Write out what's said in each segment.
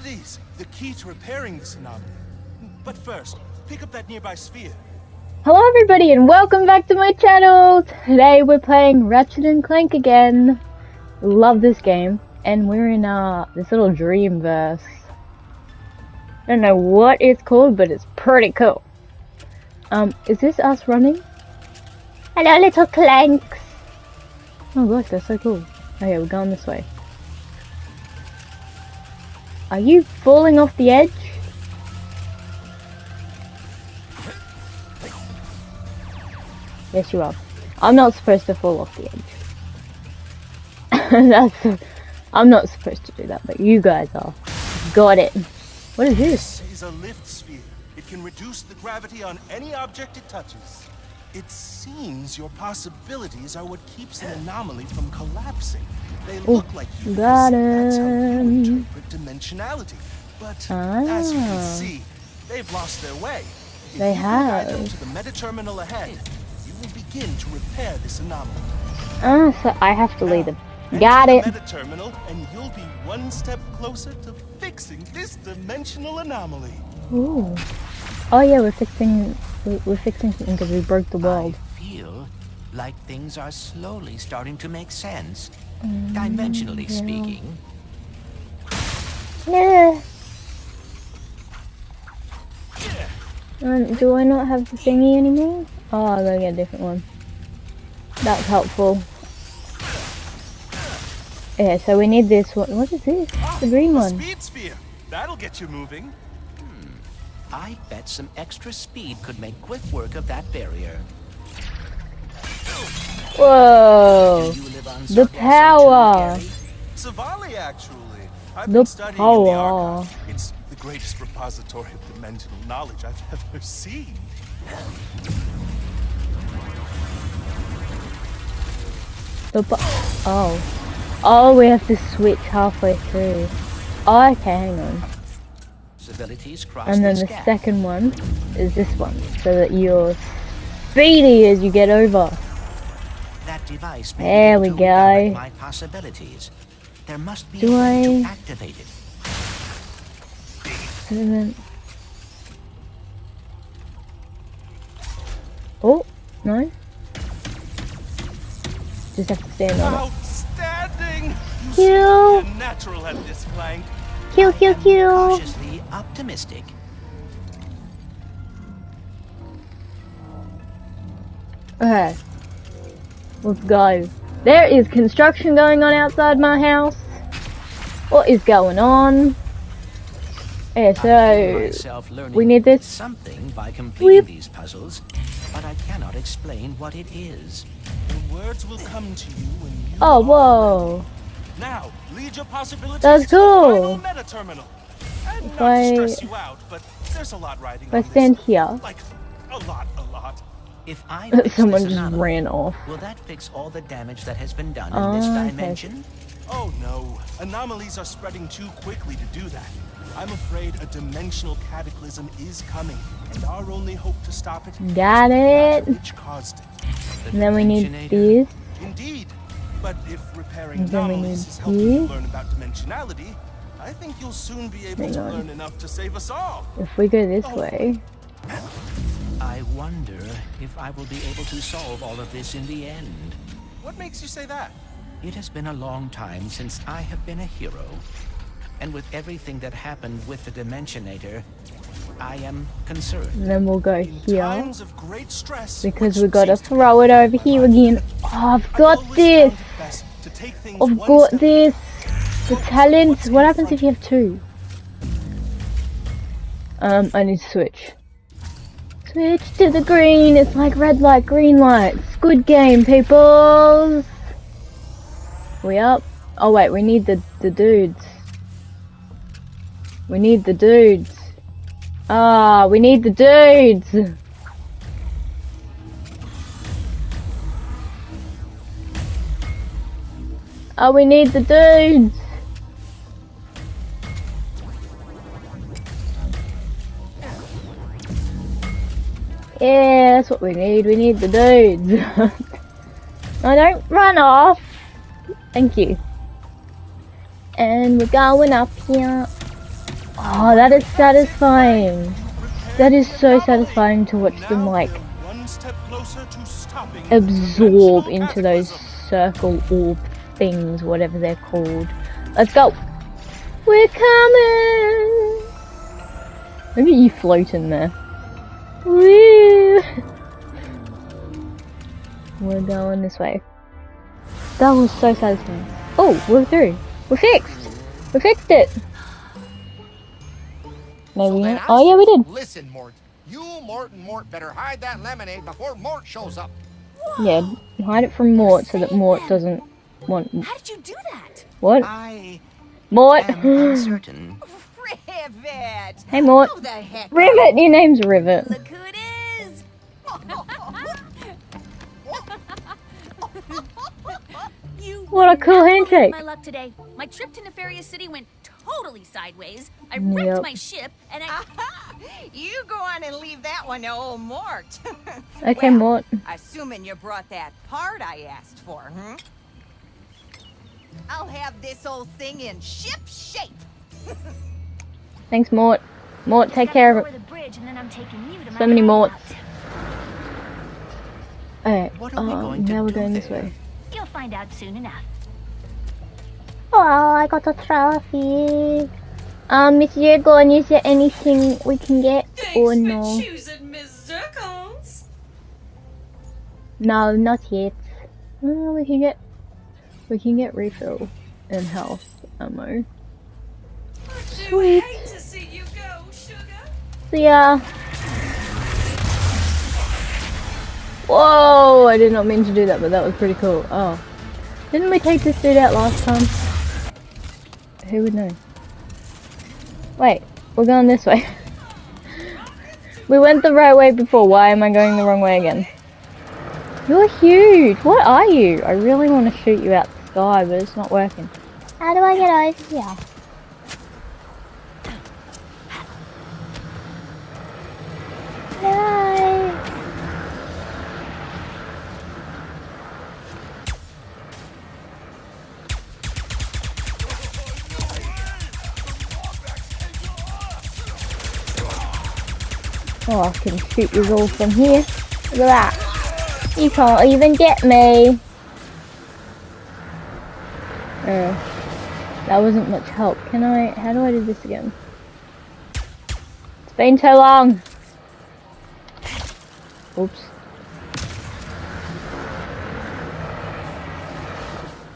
possibilities. The key to repairing this anomaly. But first, pick up that nearby sphere. Hello everybody and welcome back to my channel! Today we're playing Ratchet and Clank again. Love this game. And we're in this little dreamverse. I don't know what it's called, but it's pretty cool. Is this us running? Hello little Clanks! Oh gosh, they're so cool. Okay, we're going this way. Are you falling off the edge? Yes, you are. I'm not supposed to fall off the edge. I'm not supposed to do that, but you guys are. Got it. What is this? This is a lift sphere. It can reduce the gravity on any object it touches. It seems your possibilities are what keeps an anomaly from collapsing. They look like you got that's how it. you interpret dimensionality. But as you can see, they've lost their way. If They you guide them have. to the meta terminal ahead, you will begin to repair this anomaly. So I have to lead them. Enter Got the it. meta terminal, and you'll be one step closer to fixing this dimensional anomaly. Ooh. Oh yeah, we're fixing something because we broke the world. I feel like things are slowly starting to make sense, dimensionally speaking. Yeah. Do I not have the thingy anymore? Oh, I gotta get a different one. That's helpful. Yeah, so we need this one. What is this? The green one. Speed sphere. That'll get you moving. I bet some extra speed could make quick work of that barrier. Whoa! Do you live on The Sargasso power! too, Gary? Savali, actually. I've The been studying in the power. archive. It's the greatest repository of dimensional knowledge I've ever seen. Oh, we have to switch halfway through. Oh, okay, hang on. Possibilities cross And then this the gap. second one is this one, so that you're speedy as you get over. That device may There be we able to direct go. my possibilities. There must be Do a way I- to activate it. And then... Oh, no. Just have to stand on it. Outstanding! You Kill. seem to be a natural at this, Clank. Kill, kill, kill! Cautiously optimistic. Okay. Let's go. There is construction going on outside my house. What is going on? Yeah, I feel so... myself learning we need this. something by completing Whip. these puzzles, but I cannot explain what it is. The words will come to you when you Oh, are whoa. ready. Now, lead your possibilities That's to the cool. final meta terminal. And If not I- to stress you out, but there's a lot riding If I on stand this. here, Like, a lot. If I fix someone this just anomaly, ran off. will that fix all the damage that has been done in this Okay. dimension? Oh no, anomalies are spreading too quickly to do that. I'm afraid a dimensional cataclysm is coming, and our only hope to stop it is Got to it. matter which caused it. And then we need Dimensionator. these. Indeed, but if repairing And then we anomalies need is helping you these. learn about dimensionality, I think you'll soon be able Hang to on. learn enough to save us all. If we go this way. I wonder if I will be able to solve all of this in the end. What makes you say that? It has been a long time since I have been a hero. And with everything that happened with the Dimensionator, I am concerned. And then we'll go In here. times of great stress, Because which we gotta seems to be throw it over my here life, again. Oh, I've got always this! found it best to take things I've one got step this! The Focus on talent! what's What in happens if front you have two? I need to switch. Switch to the green! It's like red light, green light. Good game, people! We up? Oh wait, we need the dudes. We need the dudes. Ah, we need the dudes! Oh, we need the dudes! Yeah, that's what we need. We need the dudes. No, don't run off. Thank you. And we're going up here. Oh, that is satisfying. That is so satisfying to watch them like One step closer to stopping absorb dimensional into those cataclysm. circle orb things, whatever they're called. Let's go. We're coming. Maybe you float in there. Woo. We're going this way. That was so satisfying. Oh, we're through. We're fixed. We fixed it. Maybe So then not. I Oh yeah, we says, did. Listen, Mort. You, Mort, and Mort better hide that lemonade before Mort shows up. Yeah, hide it from Mort so that Mort doesn't want. How did you do that? What? I Mort. am uncertain. Rivet! Hey Mort. Oh, the heck. Rivet. Your name's Rivet. Look who it is! You What a cool won't believe handshake. my luck today. My trip to Nefarious City went totally sideways. I Yep. wrecked my ship and I... You go on and leave that one to old Mort. Okay, Well, Mort. Assuming you brought that part I asked for, hmm? I'll have this old thing in ship shape. Thanks, Mort. Mort, take care of it. The bridge and then I'm taking you to So many Morts. hideout. Alright, What are we going to now we're do going this there? way. You'll find out soon enough. Oh, I got a trophy. Miss Yegon, is there anything we can get? Or no? choosing Miss Zircons. No, not yet. We can get refill and health ammo. Sweet. Hate to see you go, sugar. See ya. Whoa, I did not mean to do that, but that was pretty cool. Oh. Didn't we take this dude out last time? Who would know? Wait, we're going this way. We went the right way before. Why am I going the wrong way again? You're huge. What are you? I really want to shoot you out the sky, but it's not working. How do I get over here? Hi. Oh, I can shoot you all from here. Look at that. You can't even get me. That wasn't much help. How do I do this again? It's been so long. Oops.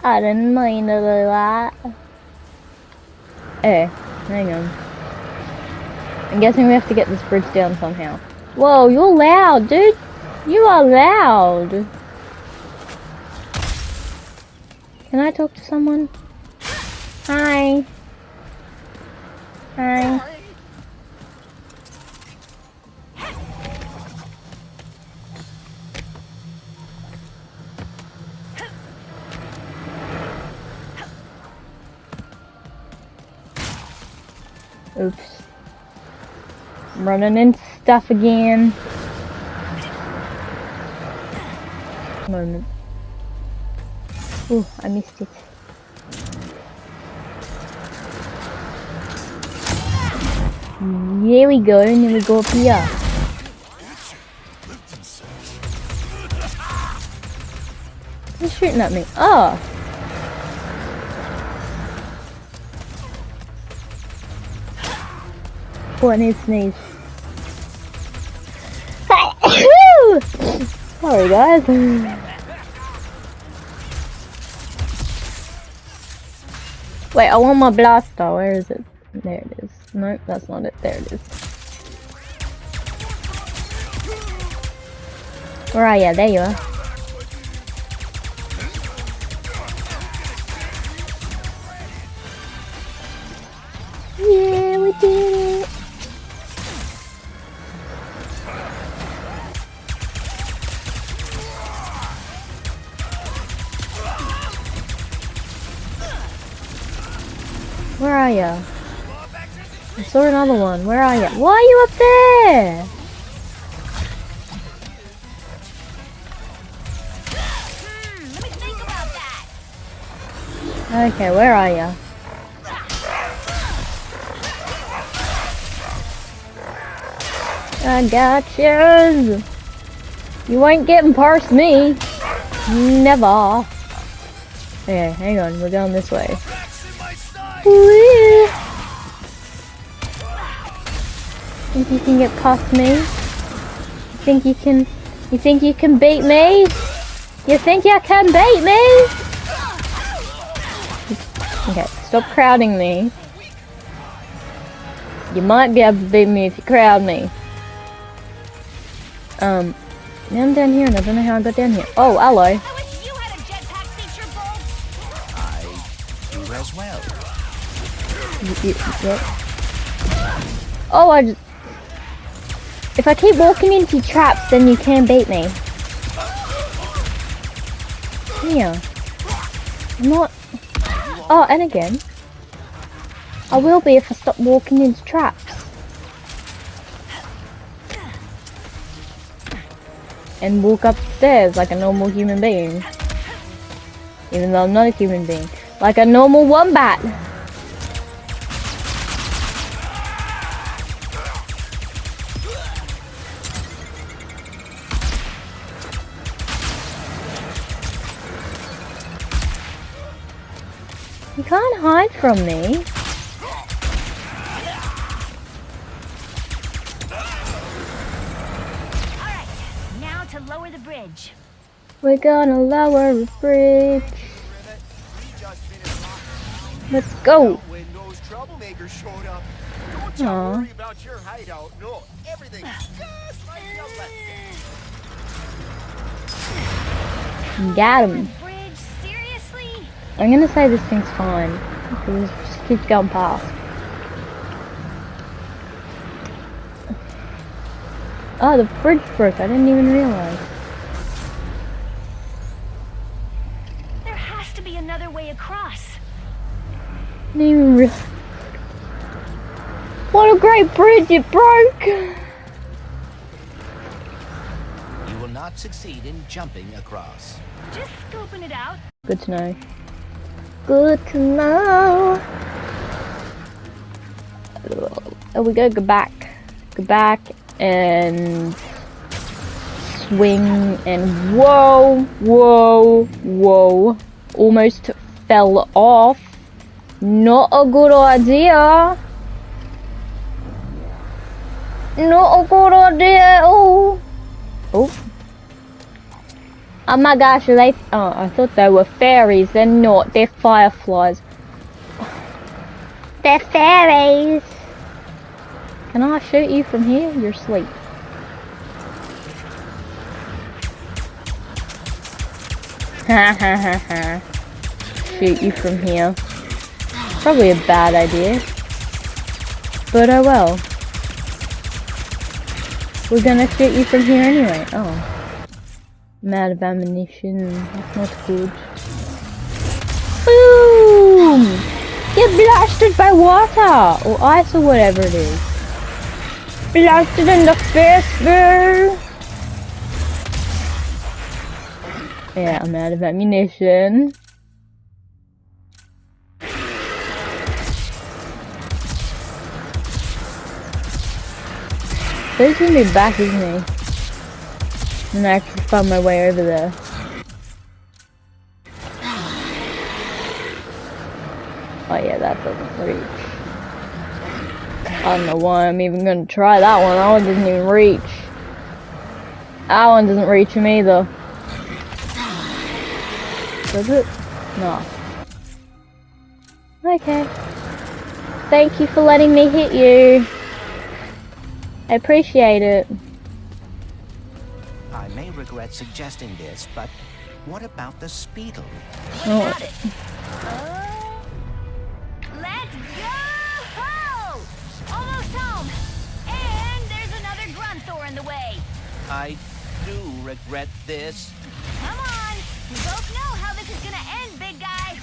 I didn't mean to do that. Hang on. I'm guessing we have to get this bridge down somehow. Whoa, you're loud, dude. You are loud. Can I talk to someone? Hi. Hi. Oops. I'm running into stuff again. Moment. Ooh, I missed it. Here we go, and then we go up here. Who's shooting at me? Oh! Oh, I need to sneeze. Sorry, guys. Wait, I want my blaster. Where is it? There it is. Nope, that's not it. There it is. Where are you? There you are. Yeah, we did it. Where are you? I saw another one. Where are you? Why are you up there? Let me think about that. Okay, where are you? I got you. You ain't getting past me. Never. Okay, hang on. We're going this way. Woo. Think you can get past me? You think you can? You think you can beat me? You think you can beat me? Okay, stop crowding me. You might be able to beat me if you crowd me. Now I'm down here and I don't know how I got down here. Oh, hello. I wish you had a jetpack feature, Bolt. I do as well. Yep. Oh, I just... If I keep walking into traps, then you can beat me. Yeah. I'm not... Oh, and again. I will be if I stop walking into traps. And walk upstairs like a normal human being. Even though I'm not a human being. Like a normal wombat. You can't hide from me. Alright, now to lower the bridge. We're gonna lower the bridge. Let's go. When those troublemakers showed up, don't you Aw. worry about your hideout. No, everything's just like you left it. Got him. Bridge, seriously? I'm gonna say this thing's fine. Because it just keeps going past. Oh, the bridge broke. I didn't even realize. There has to be another way across. Didn't even realize. What a great bridge it broke! You will not succeed in jumping across. Just scoping it out. Good to know. Good to know. Oh, we gotta go back. Go back and swing and whoa, whoa, whoa. Almost fell off. Not a good idea. Not a good idea. Oh. Oh. Oh my gosh, are they? Oh, I thought they were fairies. They're not. They're fireflies. They're fairies. Can I shoot you from here? You're asleep. Ha ha ha ha. Shoot you from here. Probably a bad idea. But oh well. We're gonna shoot you from here anyway. Oh. I'm out of ammunition. That's not good. Boom! Get blasted by water! Or ice or whatever it is. Blasted in the face, bro! Yeah, I'm out of ammunition. He's gonna be back, isn't he? And I actually found my way over there. Oh yeah, that doesn't reach. I don't know why I'm even gonna try that one. That one doesn't even reach. That one doesn't reach him either. Does it? No. Okay. Thank you for letting me hit you. I appreciate it. I may regret suggesting this, but what about the Speedle? Oh. Let's go! Almost home! And there's another Grunthor in the way. I do regret this. Come on! We both know how this is gonna end, big guy!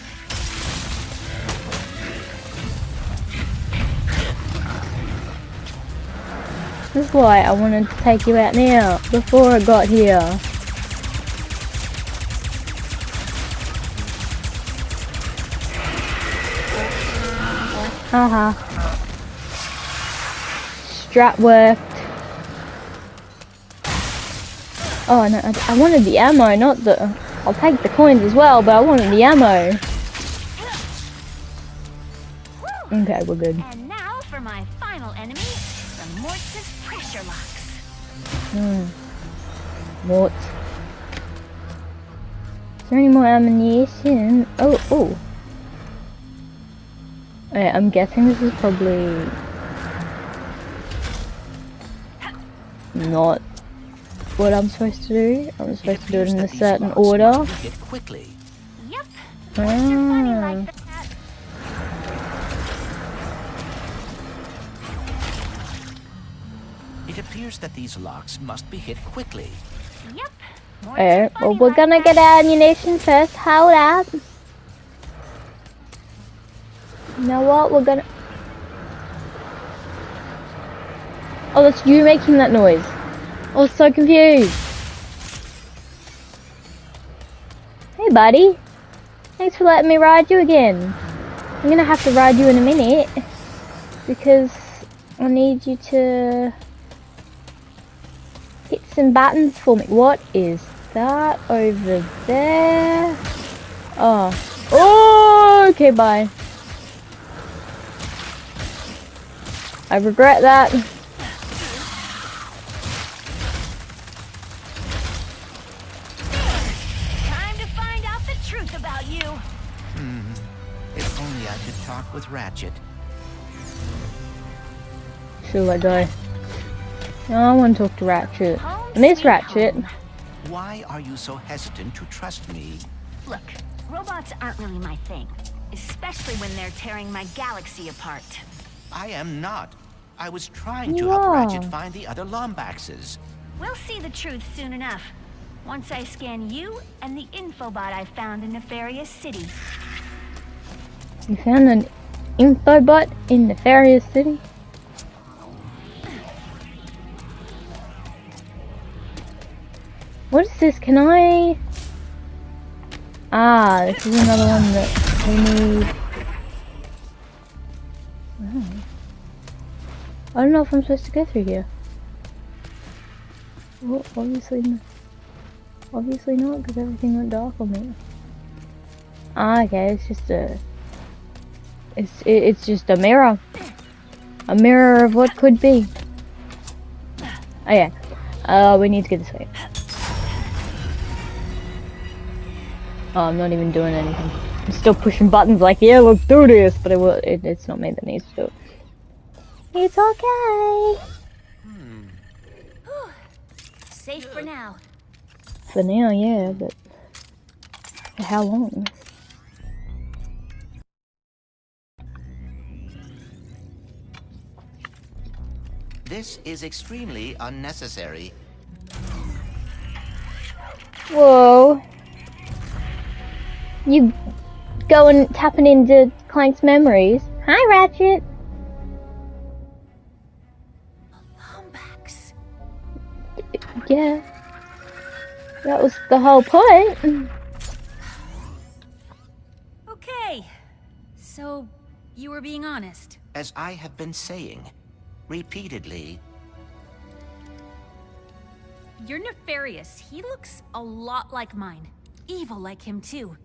This is why I wanted to take you out now, before I got here. Haha. Strat worked. Oh no, I wanted the ammo, not the... I'll take the coins as well, but I wanted the ammo. Okay, we're good. And now for my final enemy, the Mort's pressure locks. What? Is there any more ammunition? Oh. Alright, I'm guessing this is probably... not what I'm supposed to do. I'm supposed to do it in a certain order. Quickly. Yep. You're funny like that. It appears that these locks must be hit quickly. Yep. Alright, well we're gonna get our ammunition first. Hold up. You know what? We're gonna... Oh, that's you making that noise. I was so confused. Hey, buddy. Thanks for letting me ride you again. I'm gonna have to ride you in a minute because I need you to hit some buttons for me. What is that over there? Oh, okay, bye. I regret that. If only I could talk with Ratchet. Should I go? No, I want to talk to Ratchet. I miss Ratchet. Why are you so hesitant to trust me? Look, robots aren't really my thing, especially when they're tearing my galaxy apart. I am not. I was trying to help Ratchet find the other Lombaxes. We'll see the truth soon enough. Once I scan you and the infobot I found in Nefarious City. You found an infobot in Nefarious City? What is this? Can I... Ah, this is another one that we need... Oh. I don't know if I'm supposed to go through here. Well, obviously not. Obviously not, because everything went dark on me. Ah, okay, it's just a... It's just a mirror. A mirror of what could be. Oh yeah. We need to get this way. Oh, I'm not even doing anything. I'm still pushing buttons like, yeah, let's do this, but it's not me that needs to do it. It's okay. Safe for now. For now, yeah, but for how long? This is extremely unnecessary. Whoa. You going tapping into Clank's memories? Hi, Ratchet. Lombax. Yeah. That was the whole point. Okay. So, you were being honest. As I have been saying, repeatedly. You're nefarious. He looks a lot like mine. Evil like him, too.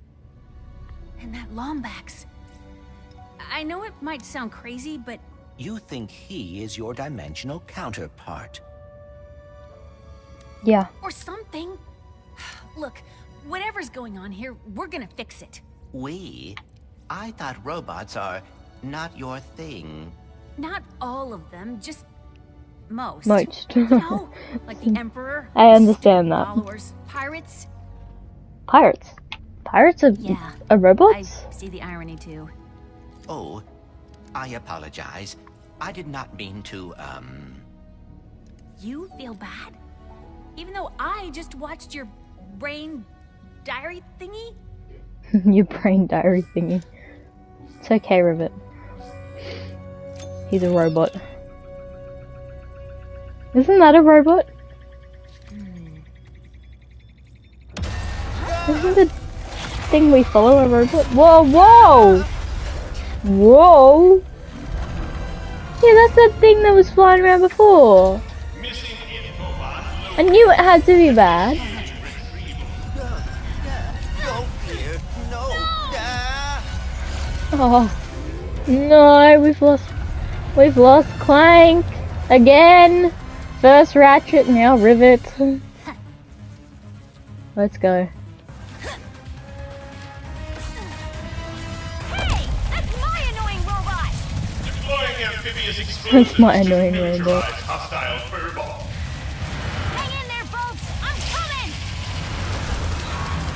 And that Lombax. I know it might sound crazy, but... You think he is your dimensional counterpart. Yeah. Or something. Look, whatever's going on here, we're gonna fix it. We? I thought robots are not your thing. Not all of them, just most. Most. You know, like the Emperor. I understand that. Followers, pirates. Pirates? Pirates are, Yeah, are robots? I see the irony too. Oh, I apologize. I did not mean to, You feel bad? Even though I just watched your brain diary thingy? Your brain diary thingy. It's okay, Rivet. He's a robot. Isn't that a robot? Isn't the thing we follow a robot? Whoa, whoa! Whoa! Yeah, that's that thing that was flying around before. Missing infobot I knew it had to be bad. No, dear. No. Oh no, we've lost Clank again. First Ratchet, now Rivet. Let's go. Hey, that's my annoying robot. Deploying amphibious That's my explosives to annoying neutralize robot. hostile furball. Hang in there, Bolts.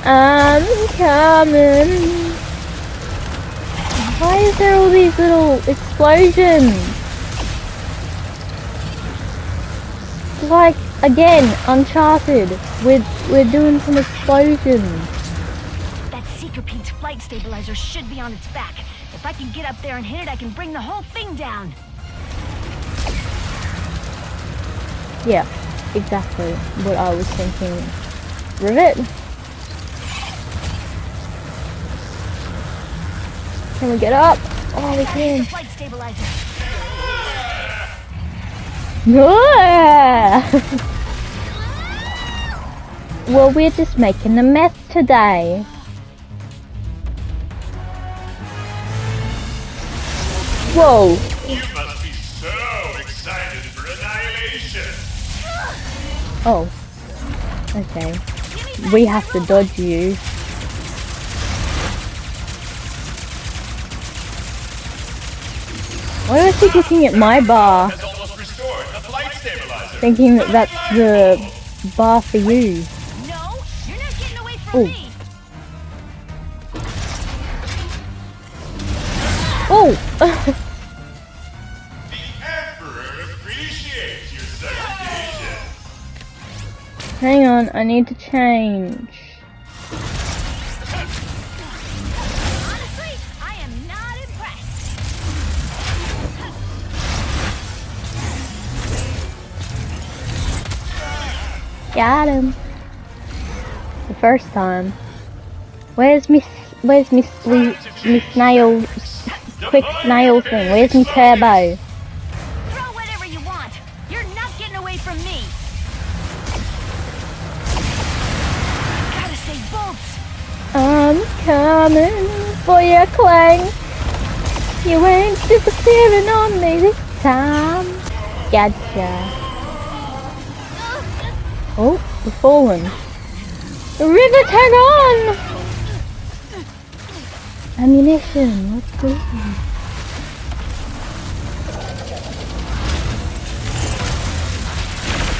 I'm coming. Why is there all these little explosions? Like, again, Uncharted. We're doing some explosions. That Seeker Pete's flight stabilizer should be on its back. If I can get up there and hit it, I can bring the whole thing down. Yeah, exactly what I was thinking. Rivet? Can we get up? Oh, we can. The flight stabilizer. Yeah. Well, we're just making a mess today. Whoa. You must be so excited for annihilation. Oh. Okay. We have to dodge you. Why do I keep looking at my bar? Has almost restored the flight stabilizer. Thinking that that's the bar for you. No, you're not getting away from Ooh. me. Oh! The Emperor appreciates your segregation. Hang on, I need to change. Honestly, I am not impressed. Got him. The first time. Where's Miss Snail, quick snail thing? Where's me turbo? Throw whatever you want. You're not getting away from me. Gotta say, Bolts. I'm coming for you, Clank. You ain't disappearing on me this time. Gotcha. Oh, we're falling. Rivet, hang on! Ammunition, let's go.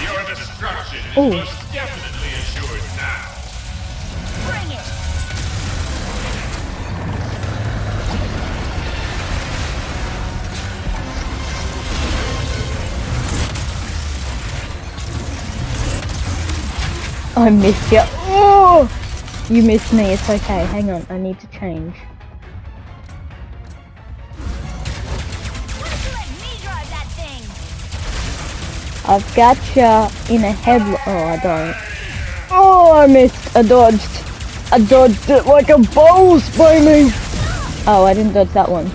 Your destruction is Ooh. most definitely assured now. Bring it. I missed you. Oh! You missed me, it's okay. Hang on, I need to change. Why don't you let me drive that thing? I've got ya in a headlock. Oh, I don't. Oh, I missed. I dodged. I dodged it like a boss by me. Oh, I didn't dodge that one.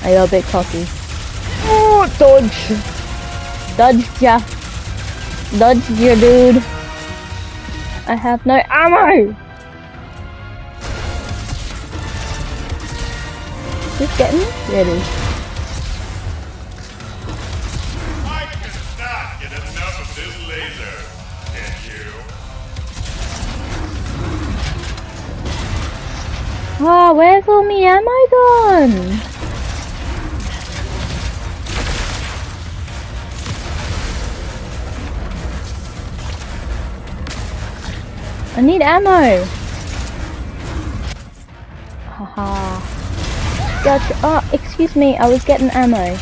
I got a bit cocky. Oh, dodge. Dodged ya. Dodged ya, dude. I have no ammo. Is this getting me? There it is. I cannot get enough of this laser. Can you? Oh, where's all my ammo gone? I need ammo. Haha. Gotcha. Oh, excuse me, I was getting ammo.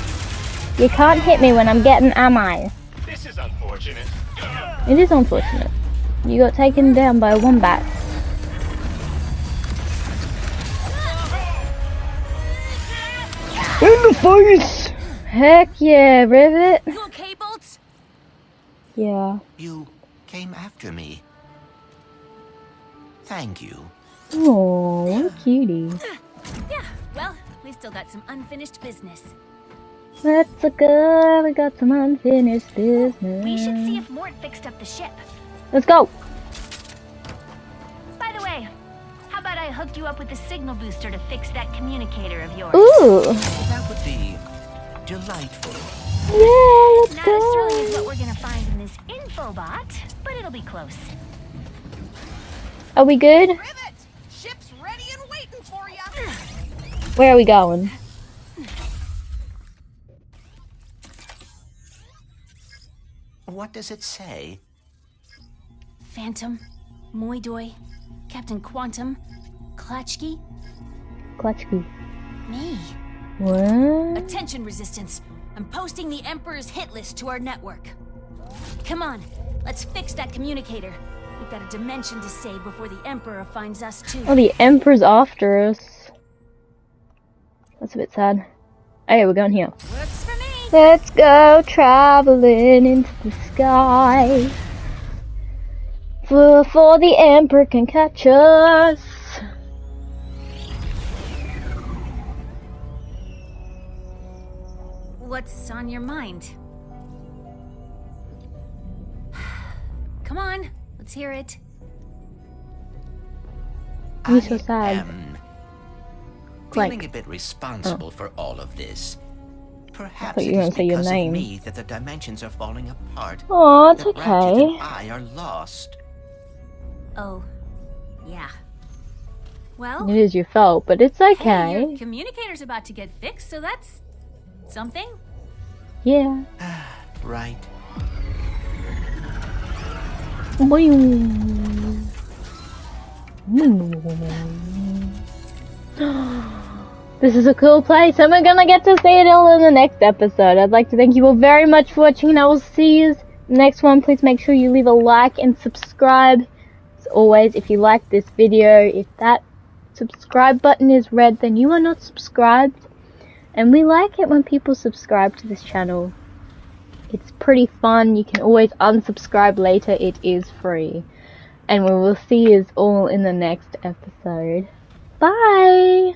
You can't hit me when I'm getting ammo. This is unfortunate. It is unfortunate. You got taken down by a wombat. In the face! Heck yeah, Rivet. You okay, Bolts? Yeah. You came after me. Thank you. Oh, what a cutie. Yeah, well, we've still got some unfinished business. Let's go, we got some unfinished business. We should see if Mort fixed up the ship. Let's go. By the way, how about I hooked you up with the signal booster to fix that communicator of yours? Ooh. That would be delightful. Yeah, let's Not as thrilling as go. what we're gonna find in this infobot, but it'll be close. Are we good? Rivet! Ship's ready and waiting for you. Where are we going? What does it say? Phantom, Moidoi, Captain Quantum, Klatchki, Klatchki. me. What? Attention, Resistance. I'm posting the Emperor's hit list to our network. Come on, let's fix that communicator. We've got a dimension to save before the Emperor finds us too. Oh, the Emperor's after us. That's a bit sad. Okay, we're going here. Works for me. Let's go traveling into the sky. Before the Emperor can catch us. What's on your mind? Come on, let's hear it. You're so sad. am Clank. feeling a bit responsible for all of this. Perhaps thought you it were is gonna say your because name. of me that the dimensions are falling apart. Oh, it's that Ratchet okay. and I are lost. Oh, yeah. Well, It is your fault, but it's hey, okay. your communicator's about to get fixed, so that's something. Yeah. Right. This is a cool place, and we're gonna get to see it all in the next episode. I'd like to thank you all very much for watching, and I will see you next one. Please make sure you leave a like and subscribe. As always, if you like this video, if that subscribe button is red, then you are not subscribed. And we like it when people subscribe to this channel. It's pretty fun. You can always unsubscribe later. It is free. And we will see you all in the next episode. Bye!